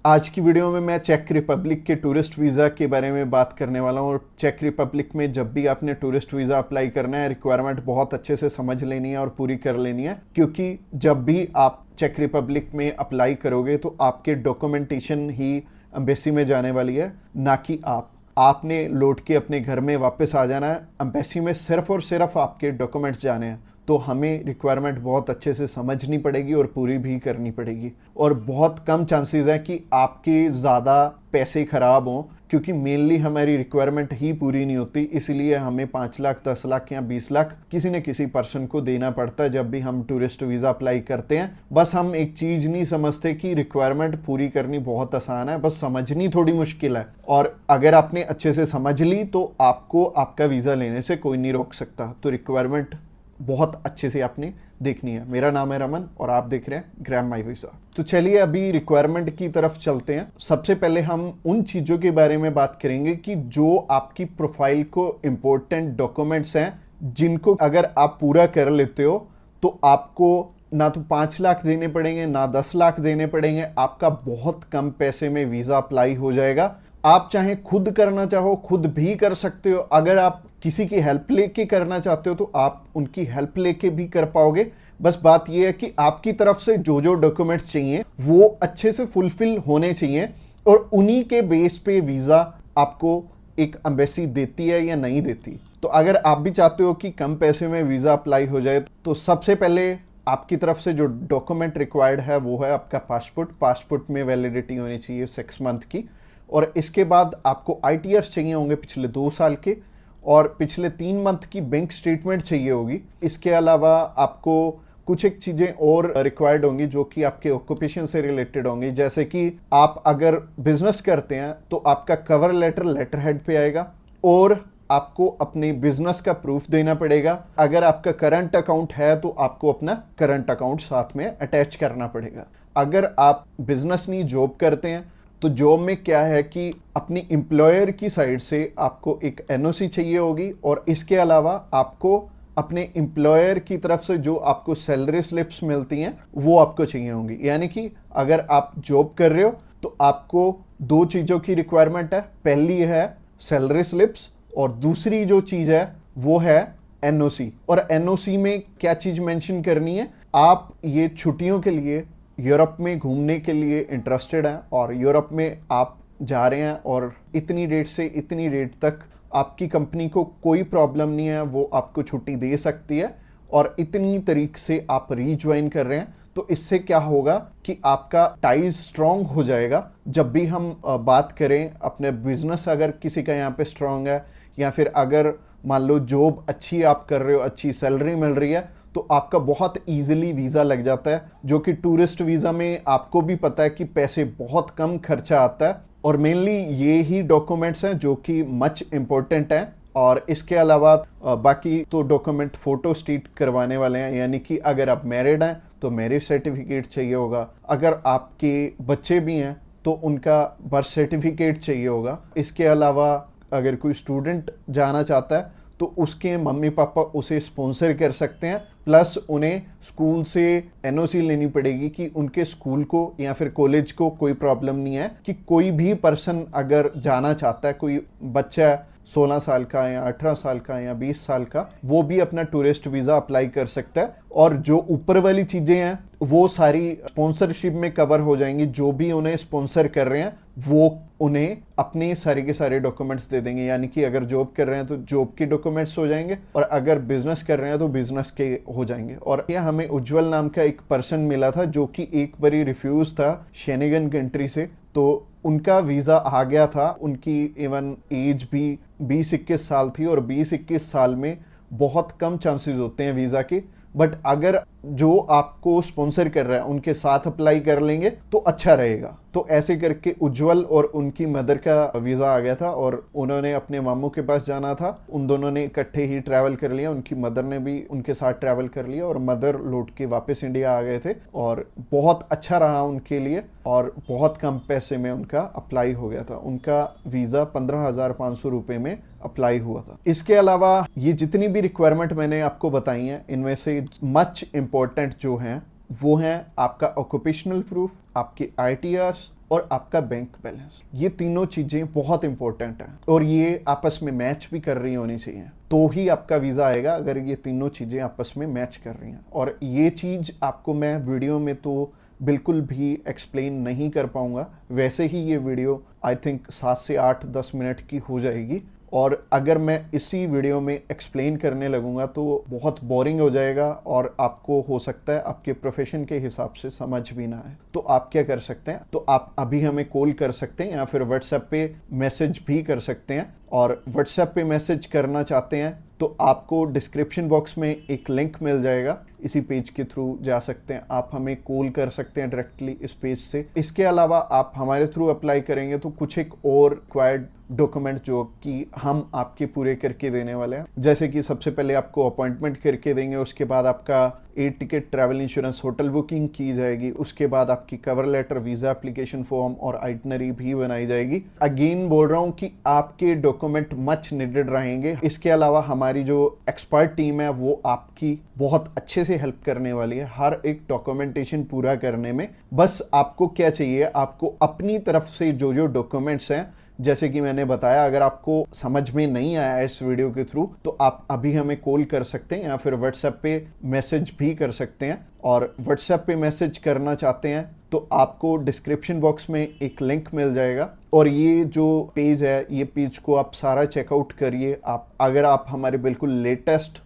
आज की वीडियो में मैं चेक रिपब्लिक के टूरिस्ट वीज़ा के बारे में बात करने वाला हूँ। और चेक रिपब्लिक में जब भी आपने टूरिस्ट वीज़ा अप्लाई करना है, रिक्वायरमेंट बहुत अच्छे से समझ लेनी है और पूरी कर लेनी है, क्योंकि जब भी आप चेक रिपब्लिक में अप्लाई करोगे तो आपके डॉक्यूमेंटेशन ही एम्बेसी में जाने वाली है, ना कि आपने लौट के अपने घर में वापस आ जाना है। एम्बेसी में सिर्फ और सिर्फ आपके डॉक्यूमेंट्स जाने हैं। तो हमें रिक्वायरमेंट बहुत अच्छे से समझनी पड़ेगी और पूरी भी करनी पड़ेगी। और बहुत कम चांसेस हैं कि आपके ज़्यादा पैसे ख़राब हों, क्योंकि मेनली हमारी रिक्वायरमेंट ही पूरी नहीं होती। इसलिए हमें 5 लाख, 10 लाख या 20 लाख किसी न किसी पर्सन को देना पड़ता है जब भी हम टूरिस्ट वीज़ा अप्लाई करते हैं। बस हम एक चीज़ नहीं समझते कि रिक्वायरमेंट पूरी करनी बहुत आसान है, बस समझनी थोड़ी मुश्किल है। और अगर आपने अच्छे से समझ ली तो आपको आपका वीज़ा लेने से कोई नहीं रोक सकता। तो रिक्वायरमेंट बहुत अच्छे से आपने देखनी है। मेरा नाम है रमन और आप देख रहे हैं ग्रैब माई वीज़ा। तो चलिए अभी रिक्वायरमेंट की तरफ चलते हैं। सबसे पहले हम उन चीज़ों के बारे में बात करेंगे कि जो आपकी प्रोफाइल को इम्पोर्टेंट डॉक्यूमेंट्स हैं, जिनको अगर आप पूरा कर लेते हो तो आपको ना तो 5 लाख देने पड़ेंगे, ना 10 लाख देने पड़ेंगे। आपका बहुत कम पैसे में वीज़ा अप्लाई हो जाएगा। आप चाहे खुद करना चाहो खुद भी कर सकते हो। अगर आप किसी की हेल्प लेके करना चाहते हो तो आप उनकी हेल्प लेके भी कर पाओगे। बस बात यह है कि आपकी तरफ से जो जो डॉक्यूमेंट्स चाहिए वो अच्छे से फुलफिल होने चाहिए, और उन्हीं के बेस पे वीज़ा आपको एक एम्बेसी देती है या नहीं देती। तो अगर आप भी चाहते हो कि कम पैसे में वीज़ा अप्लाई हो जाए तो सबसे पहले आपकी तरफ से जो डॉक्यूमेंट रिक्वायर्ड है वो है आपका पासपोर्ट में वैलिडिटी होनी चाहिए 6 मंथ की। और इसके बाद आपको ITRs चाहिए होंगे पिछले 2 साल के, और पिछले 3 मंथ की बैंक स्टेटमेंट चाहिए होगी। इसके अलावा आपको कुछ एक चीज़ें और रिक्वायर्ड होंगी जो कि आपके ऑक्यूपेशन से रिलेटेड होंगी। जैसे कि आप अगर बिजनेस करते हैं तो आपका कवर लेटर हेड पे आएगा, और आपको अपने बिजनेस का प्रूफ देना पड़ेगा। अगर आपका करंट अकाउंट है तो आपको अपना करंट अकाउंट साथ में अटैच करना पड़ेगा। अगर आप बिजनेस नहीं जॉब करते हैं तो जॉब में क्या है कि अपनी एम्प्लॉयर की साइड से आपको एक NOC चाहिए होगी, और इसके अलावा आपको अपने एम्प्लॉयर की तरफ से जो आपको सैलरी स्लिप्स मिलती हैं वो आपको चाहिए होंगी। यानी कि अगर आप जॉब कर रहे हो तो आपको 2 चीज़ों की रिक्वायरमेंट है। पहली है सैलरी स्लिप्स, और दूसरी जो चीज़ है वो है NOC। और NOC में क्या चीज़ मेंशन करनी है, आप ये छुट्टियों के लिए यूरोप में घूमने के लिए इंटरेस्टेड हैं और यूरोप में आप जा रहे हैं, और इतनी डेट से इतनी डेट तक आपकी कंपनी को कोई प्रॉब्लम नहीं है, वो आपको छुट्टी दे सकती है, और इतनी तारीख से आप रीज्वाइन कर रहे हैं। तो इससे क्या होगा कि आपका टाइज स्ट्रांग हो जाएगा। जब भी हम बात करें अपने बिजनेस, अगर किसी का यहाँ पे स्ट्रांग है, या फिर अगर मान लो जॉब अच्छी आप कर रहे हो, अच्छी सैलरी मिल रही है, तो आपका बहुत इजीली वीज़ा लग जाता है। जो कि टूरिस्ट वीज़ा में आपको भी पता है कि पैसे बहुत कम खर्चा आता है, और मेनली ये ही डॉक्यूमेंट्स हैं जो कि मच इम्पोर्टेंट हैं। और इसके अलावा बाकी तो डॉक्यूमेंट फ़ोटो स्टेट करवाने वाले हैं। यानी कि अगर आप मैरिड हैं तो मैरिज सर्टिफिकेट चाहिए होगा, अगर आपके बच्चे भी हैं तो उनका बर्थ सर्टिफिकेट चाहिए होगा। इसके अलावा अगर कोई स्टूडेंट जाना चाहता है तो उसके मम्मी पापा उसे स्पॉन्सर कर सकते हैं, प्लस उन्हें स्कूल से NOC लेनी पड़ेगी कि उनके स्कूल को या फिर कॉलेज को कोई प्रॉब्लम नहीं है कि कोई भी पर्सन अगर जाना चाहता है, कोई बच्चा 16 साल का या 18 साल का या 20 साल का, वो भी अपना टूरिस्ट वीज़ा अप्लाई कर सकता है। और जो ऊपर वाली चीज़ें हैं वो सारी स्पॉन्सरशिप में कवर हो जाएंगी। जो भी उन्हें स्पॉन्सर कर रहे हैं वो उन्हें अपने सारे के सारे डॉक्यूमेंट्स दे देंगे। यानी कि अगर जॉब कर रहे हैं तो जॉब के डॉक्यूमेंट्स हो जाएंगे, और अगर बिजनेस कर रहे हैं तो बिजनेस के हो जाएंगे। और यह हमें उज्जवल नाम का एक पर्सन मिला था जो कि एक बारी रिफ्यूज था शेनेगन कंट्री से, तो उनका वीज़ा आ गया था। उनकी इवन एज भी 20-21 साल थी, और 20-21 साल में बहुत कम चांसेस होते हैं वीज़ा के। बट अगर जो आपको स्पॉन्सर कर रहा है उनके साथ अप्लाई कर लेंगे तो अच्छा रहेगा। तो ऐसे करके उज्जवल और उनकी मदर का वीज़ा आ गया था, और उन्होंने अपने मामू के पास जाना था। उन दोनों ने इकट्ठे ही ट्रैवल कर लिया, उनकी मदर ने भी उनके साथ ट्रैवल कर लिया, और मदर लौट के वापस इंडिया आ गए थे। और बहुत अच्छा रहा उनके लिए, और बहुत कम पैसे में उनका अप्लाई हो गया था। उनका वीज़ा 15,500 रुपये में अप्लाई हुआ था। इसके अलावा ये जितनी भी रिक्वायरमेंट मैंने आपको बताई हैं, इनमें से मच इम्पोर्टेंट जो हैं वो हैं आपका ऑक्यूपेशनल प्रूफ, आपके ITRs, और आपका बैंक बैलेंस। ये तीनों चीजें बहुत इंपॉर्टेंट हैं और ये आपस में मैच भी कर रही होनी चाहिए, तो ही आपका वीजा आएगा अगर ये तीनों चीजें आपस में मैच कर रही हैं। और ये चीज आपको मैं वीडियो में तो बिल्कुल भी एक्सप्लेन नहीं कर पाऊंगा, वैसे ही ये वीडियो आई थिंक 7 से 8-10 मिनट की हो जाएगी, और अगर मैं इसी वीडियो में एक्सप्लेन करने लगूंगा तो बहुत बोरिंग हो जाएगा और आपको हो सकता है आपके प्रोफेशन के हिसाब से समझ भी ना आए। तो आप क्या कर सकते हैं, तो आप अभी हमें कॉल कर सकते हैं या फिर व्हाट्सएप पे मैसेज भी कर सकते हैं। और व्हाट्सएप पे मैसेज करना चाहते हैं तो आपको डिस्क्रिप्शन बॉक्स में एक लिंक मिल जाएगा, इसी पेज के थ्रू जा सकते हैं। आप हमें कॉल कर सकते हैं डायरेक्टली इस पेज से। इसके अलावा आप हमारे थ्रू अप्लाई करेंगे तो कुछ एक और रिक्वायर्ड डॉक्यूमेंट जो कि हम आपके पूरे करके देने वाले हैं, जैसे कि सबसे पहले आपको अपॉइंटमेंट करके देंगे, उसके बाद आपका air ticket, travel insurance, hotel booking की जाएगी, उसके बाद आपकी cover letter, visa application form और आइटनरी भी बनाई जाएगी। अगेन बोल रहा हूं कि आपके डॉक्यूमेंट मच नीडेड रहेंगे। इसके अलावा हमारी जो एक्सपर्ट टीम है वो आपकी बहुत अच्छे से हेल्प करने वाली है हर एक डॉक्यूमेंटेशन पूरा करने में। बस आपको क्या चाहिए, आपको अपनी तरफ से जो जो डॉक्यूमेंट्स हैं, जैसे कि मैंने बताया, अगर आपको समझ में नहीं आया इस वीडियो के थ्रू तो आप अभी हमें कॉल कर सकते हैं या फिर व्हाट्सएप पे मैसेज भी कर सकते हैं। और व्हाट्सएप पे मैसेज करना चाहते हैं तो आपको डिस्क्रिप्शन बॉक्स में एक लिंक मिल जाएगा और ये जो पेज है, ये पेज को आप सारा चेकआउट करिए। आप अगर आप हमारे बिल्कुल लेटेस्ट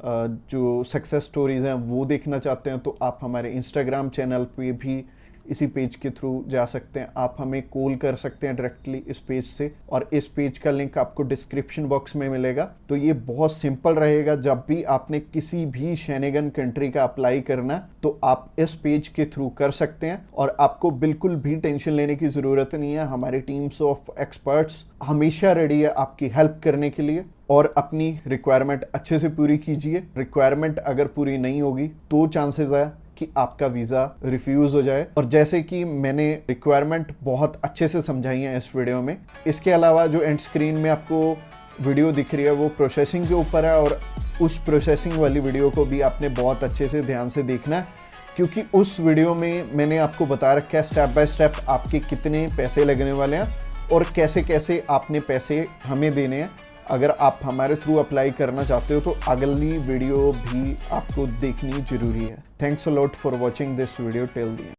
जो सक्सेस स्टोरीज हैं वो देखना चाहते हैं तो आप हमारे इंस्टाग्राम चैनल पे भी इसी पेज के थ्रू जा सकते हैं। आप हमें कॉल कर सकते हैं डायरेक्टली इस पेज से, और इस पेज का लिंक आपको डिस्क्रिप्शन बॉक्स में मिलेगा। तो ये बहुत सिंपल रहेगा, जब भी आपने किसी भी शेनेगन कंट्री का अप्लाई करना तो आप इस पेज के थ्रू कर सकते हैं और आपको बिल्कुल भी टेंशन लेने की ज़रूरत नहीं है। हमारी टीम्स ऑफ एक्सपर्ट्स हमेशा रेडी है आपकी हेल्प करने के लिए। और अपनी रिक्वायरमेंट अच्छे से पूरी कीजिए। रिक्वायरमेंट अगर पूरी नहीं होगी तो चांसेस है कि आपका वीज़ा रिफ्यूज़ हो जाए। और जैसे कि मैंने रिक्वायरमेंट बहुत अच्छे से समझाई है इस वीडियो में। इसके अलावा जो एंड स्क्रीन में आपको वीडियो दिख रही है वो प्रोसेसिंग के ऊपर है, और उस प्रोसेसिंग वाली वीडियो को भी आपने बहुत अच्छे से ध्यान से देखना है, क्योंकि उस वीडियो में मैंने आपको बता रखा है स्टेप बाय स्टेप आपके कितने पैसे लगने वाले हैं और कैसे कैसे आपने पैसे हमें देने हैं। अगर आप हमारे थ्रू अप्लाई करना चाहते हो तो अगली वीडियो भी आपको देखनी जरूरी है। Thanks a lot for watching this video till the end.